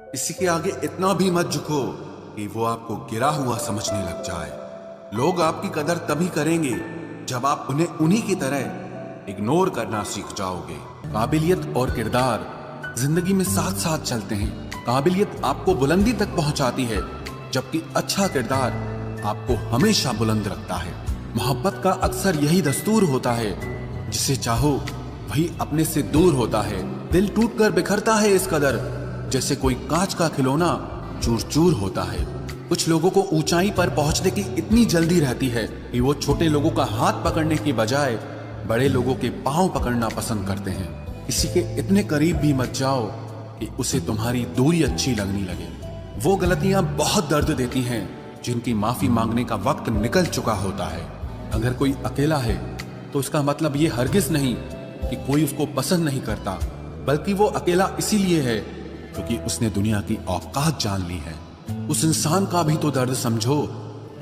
किसी के आगे इतना भी मत झुको कि वो आपको गिरा हुआ समझने लग जाए। लोग आपकी कदर तभी करेंगे जब आप उन्हें उन्हीं की तरह इग्नोर करना सीख जाओगे। काबिलियत और किरदार जिंदगी में साथ साथ चलते हैं। काबिलियत आपको बुलंदी तक पहुंचाती है, जबकि अच्छा किरदार आपको हमेशा बुलंद रखता है। मोहब्बत का अक्सर यही दस्तूर होता है, जिसे चाहो वही अपने से दूर होता है। दिल टूटकर बिखरता है इस कदर, जैसे कोई कांच का खिलौना चूर चूर होता है। कुछ लोगों को ऊंचाई पर पहुंचने की इतनी जल्दी रहती है कि वो छोटे लोगों का हाथ पकड़ने की बजाय बड़े लोगों के पांव पकड़ना पसंद करते हैं। किसी के इतने करीब भी मत जाओ कि उसे तुम्हारी दूरी अच्छी लगने लगे। वो गलतियां बहुत दर्द देती हैं जिनकी माफी मांगने का वक्त निकल चुका होता है। अगर कोई अकेला है तो इसका मतलब ये हरगिज नहीं कि कोई उसको पसंद नहीं करता, बल्कि वो अकेला इसीलिए है क्योंकि उसने दुनिया की औकात जान ली है। उस इंसान का भी तो दर्द समझो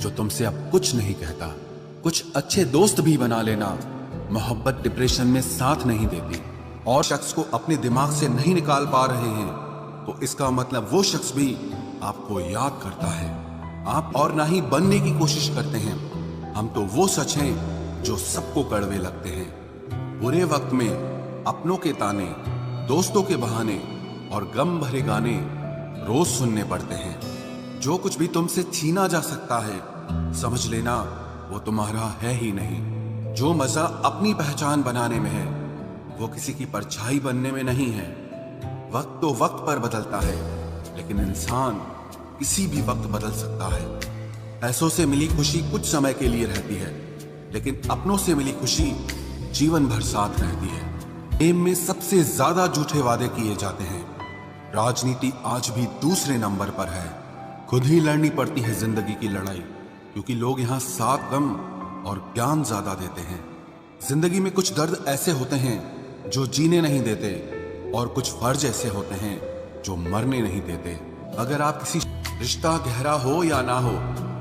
जो तुमसे अब कुछ नहीं कहता। कुछ अच्छे दोस्त भी बना लेना। मोहब्बत डिप्रेशन में साथ नहीं देती। और शख्स को अपने दिमाग से नहीं निकाल पा रहे हैं तो इसका मतलब वो शख्स भी आपको याद करता है। आप और ना ही बनने की कोशिश करते हैं। हम तो वो सच हैं जो सबको कड़वे लगते हैं। बुरे वक्त में अपनों के ताने, दोस्तों के बहाने और गम भरे गाने रोज सुनने पड़ते हैं। जो कुछ भी तुमसे छीना जा सकता है, समझ लेना वो तुम्हारा है ही नहीं। जो मजा अपनी पहचान बनाने में है, वो किसी की परछाई बनने में नहीं है। वक्त तो वक्त पर बदलता है, लेकिन इंसान किसी भी वक्त बदल सकता है। पैसों से मिली खुशी कुछ समय के लिए रहती है, लेकिन अपनों से मिली खुशी जीवन भर साथ रहती है। प्रेम में सबसे ज्यादा झूठे वादे किए जाते हैं। राजनीति आज भी दूसरे नंबर पर है। खुद ही लड़नी पड़ती है जिंदगी की लड़ाई, क्योंकि लोग यहाँ साथ गम और ज्ञान ज्यादा देते हैं। जिंदगी में कुछ दर्द ऐसे होते हैं जो जीने नहीं देते, और कुछ फर्ज ऐसे होते हैं जो मरने नहीं देते। अगर आप किसी रिश्ता गहरा हो या ना हो,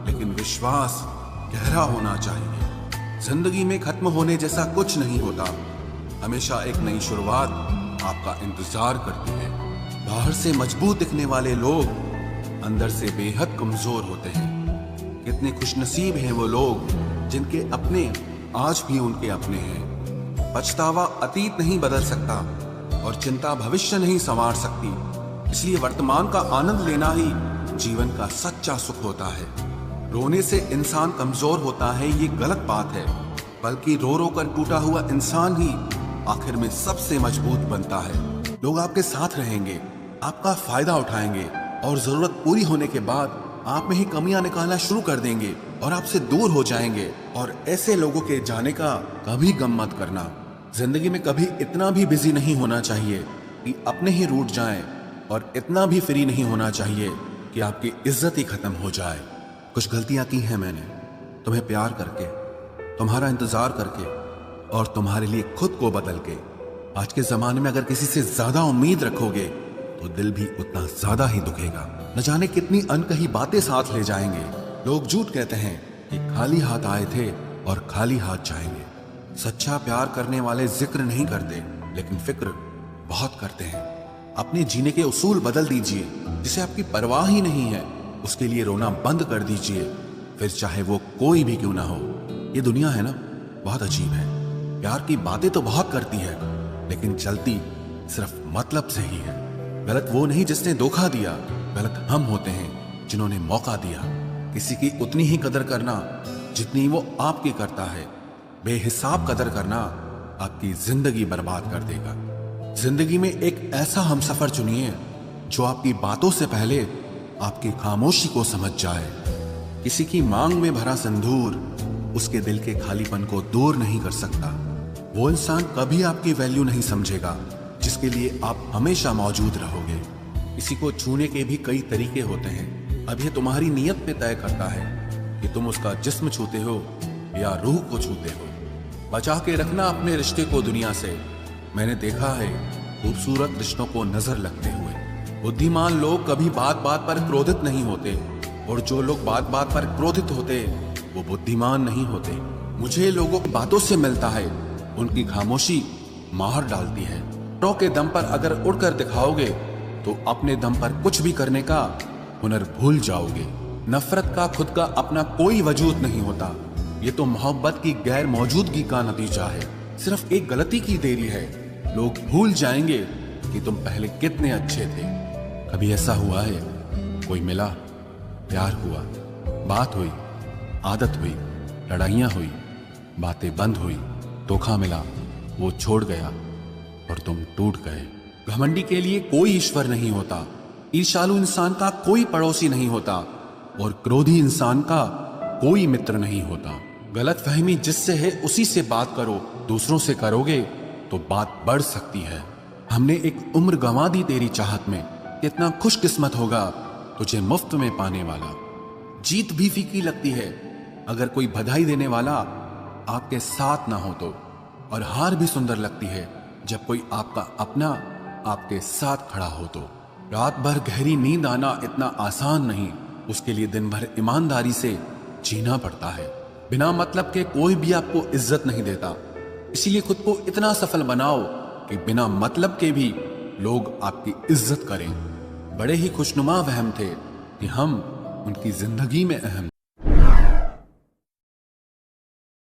लेकिन विश्वास गहरा होना चाहिए। जिंदगी में खत्म होने जैसा कुछ नहीं होता। हमेशा एक नई शुरुआत आपका इंतजार करती है। बाहर से मजबूत दिखने वाले लोग अंदर से बेहद कमजोर होते हैं। कितने खुशनसीब हैं वो लोग जिनके अपने आज भी उनके अपने हैं। पछतावा अतीत नहीं बदल सकता और चिंता भविष्य नहीं संवार सकती। इसलिए वर्तमान का आनंद लेना ही जीवन का सच्चा सुख होता है। रोने से इंसान कमजोर होता है ये गलत बात है, बल्कि रो रो कर टूटा हुआ इंसान ही आखिर में सबसे मजबूत बनता है। लोग आपके साथ रहेंगे, आपका फायदा उठाएंगे और जरूरत पूरी होने के बाद आप में ही कमियां निकालना शुरू कर देंगे और आपसे दूर हो जाएंगे। और ऐसे लोगों के जाने का कभी गम मत करना। जिंदगी में कभी इतना भी बिजी नहीं होना चाहिए कि अपने ही रूठ जाएं, और इतना भी फ्री नहीं होना चाहिए कि आपकी इज्जत ही खत्म हो जाए। कुछ गलतियां की हैं मैंने, तुम्हें प्यार करके, तुम्हारा इंतजार करके और तुम्हारे लिए खुद को बदल के। आज के जमाने में अगर किसी से ज्यादा उम्मीद रखोगे तो दिल भी उतना ज्यादा ही दुखेगा। न जाने कितनी अनकही बातें साथ ले जाएंगे। लोग झूठ कहते हैं कि खाली हाथ आए थे और खाली हाथ जाएंगे। सच्चा प्यार करने वाले जिक्र नहीं करते, लेकिन फिक्र बहुत करते हैं। अपने जीने के उसूल बदल दीजिए। जिसे आपकी परवाह ही नहीं है उसके लिए रोना बंद कर दीजिए, फिर चाहे वो कोई भी क्यों ना हो। ये दुनिया है ना, बहुत अजीब है। प्यार की बातें तो बहुत करती है, लेकिन चलती सिर्फ मतलब से ही है। गलत वो नहीं जिसने धोखा दिया, गलत हम होते हैं जिन्होंने मौका दिया। किसी की उतनी ही कदर करना जितनी वो आपकी करता है। बेहिसाब कदर करना आपकी जिंदगी बर्बाद कर देगा। जिंदगी में एक ऐसा हमसफर चुनिए जो आपकी बातों से पहले आपकी खामोशी को समझ जाए। किसी की मांग में भरा सिंदूर उसके दिल के खालीपन को दूर नहीं कर सकता। वो इंसान कभी आपकी वैल्यू नहीं समझेगा जिसके लिए आप हमेशा मौजूद रहोगे। किसी को छूने के भी कई तरीके होते हैं। अब ये तुम्हारी नीयत पे तय करता है कि तुम उसका जिस्म छूते हो या रूह को छूते हो। बचा के रखना अपने रिश्ते को दुनिया से। मैंने देखा है खूबसूरत रिश्तों को नजर लगते हुए। बुद्धिमान लोग कभी बात बात पर क्रोधित नहीं होते, और जो लोग बात बात पर क्रोधित होते वो बुद्धिमान नहीं होते। मुझे लोगों की बातों से मिलता है, उनकी खामोशी मार डालती है। के दम पर अगर उड़कर दिखाओगे तो अपने दम पर कुछ भी करने का हुनर भूल जाओगे। नफरत का खुद का अपना कोई वजूद नहीं होता, ये तो मोहब्बत की गैर मौजूदगी का नतीजा है। सिर्फ एक गलती की देरी है, लोग भूल जाएंगे कि तुम पहले कितने अच्छे थे। कभी ऐसा हुआ है, कोई मिला, प्यार हुआ, बात हुई, आदत हुई, लड़ाइयां हुई, बातें बंद हुई, धोखा मिला, वो छोड़ गया और तुम टूट गए। घमंडी के लिए कोई ईश्वर नहीं होता, ईर्ष्यालु इंसान का कोई पड़ोसी नहीं होता और क्रोधी इंसान का कोई मित्र नहीं होता। गलत फहमी जिससे है उसी से बात करो, दूसरों से करोगे तो बात बढ़ सकती है। हमने एक उम्र गंवा दी तेरी चाहत में, कितना खुशकिस्मत होगा तुझे मुफ्त में पाने वाला। जीत भी फीकी लगती है अगर कोई बधाई देने वाला आपके साथ ना हो तो, और हार भी सुंदर लगती है जब कोई आपका अपना आपके साथ खड़ा हो तो। रात भर गहरी नींद आना इतना आसान नहीं, उसके लिए दिन भर ईमानदारी से जीना पड़ता है। बिना मतलब के कोई भी आपको इज्जत नहीं देता, इसीलिए खुद को इतना सफल बनाओ कि बिना मतलब के भी लोग आपकी इज्जत करें। बड़े ही खुशनुमा वहम थे कि हम उनकी जिंदगी में अहम